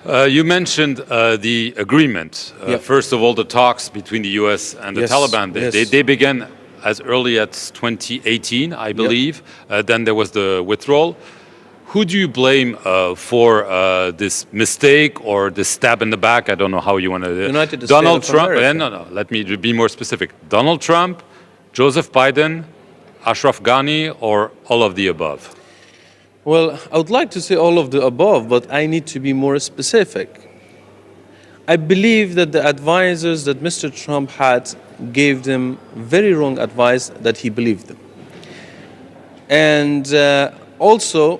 You mentioned the agreement. First of all, the talks between the US and the Taliban. They began as early as 2018, I believe. Then there was the withdrawal. Who do you blame for this mistake or this stab in the back? I don't know how you want to... United States Donald of Trump. America. No, let me be more specific. Donald Trump, Joseph Biden, Ashraf Ghani, or all of the above? Well, I would like to say all of the above, but I need to be more specific. I believe that the advisors that Mr. Trump had gave them very wrong advice that he believed them. And also,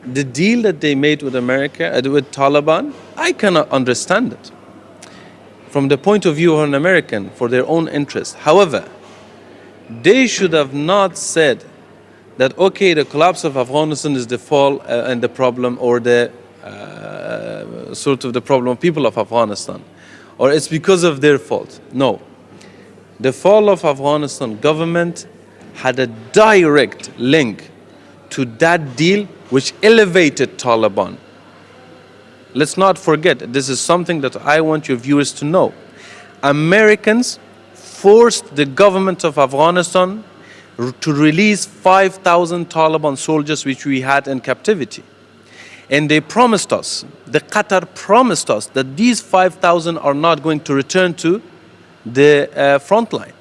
the deal that they made with America, with Taliban, I cannot understand it from the point of view of an American for their own interest. However, they should have not said that, okay, the collapse of Afghanistan is the fall and the problem, or the sort of the problem of people of Afghanistan, or it's because of their fault. No. The fall of Afghanistan government had a direct link to that deal which elevated Taliban. Let's not forget, this is something that I want your viewers to know. Americans forced the government of Afghanistan to release 5,000 Taliban soldiers which we had in captivity. And they promised us, the Qatar promised us, that these 5,000 are not going to return to the front line.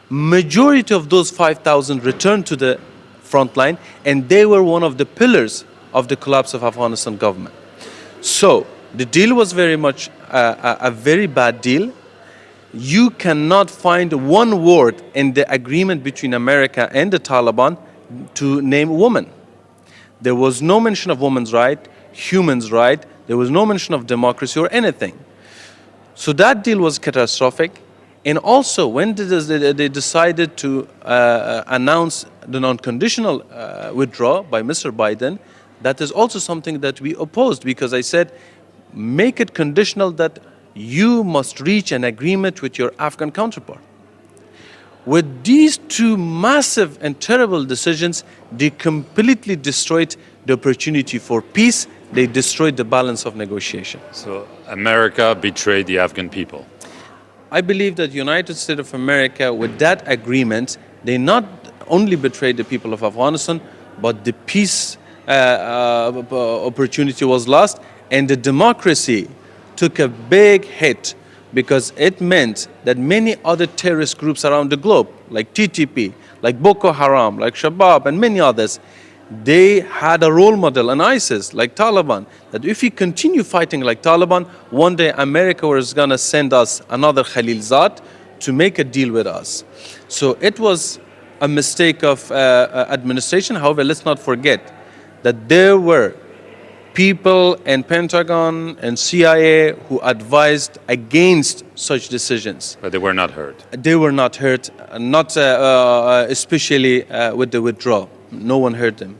Majority of those 5,000 returned to the front line, and they were one of the pillars of the collapse of Afghanistan government. So the deal was very much a very bad deal. You cannot find one word in the agreement between America and the Taliban to name women. There was no mention of women's rights, humans' rights. There was no mention of democracy or anything. So that deal was catastrophic. And also, when they decided to announce the non-conditional withdrawal by Mr. Biden, that is also something that we opposed, because I said, make it conditional that you must reach an agreement with your Afghan counterpart. With these two massive and terrible decisions, they completely destroyed the opportunity for peace. They destroyed the balance of negotiation. So America betrayed the Afghan people. I believe that the United States of America, with that agreement, they not only betrayed the people of Afghanistan, but the peace opportunity was lost, and the democracy took a big hit, because it meant that many other terrorist groups around the globe, like TTP, like Boko Haram, like Shabab, and many others, they had a role model in ISIS, like Taliban, that if we continue fighting like Taliban, one day America was going to send us another Khalilzad to make a deal with us. So it was a mistake of administration. However, let's not forget that there were people in Pentagon and CIA who advised against such decisions. But they were not heard. They were not heard, not especially with the withdrawal. No one heard them.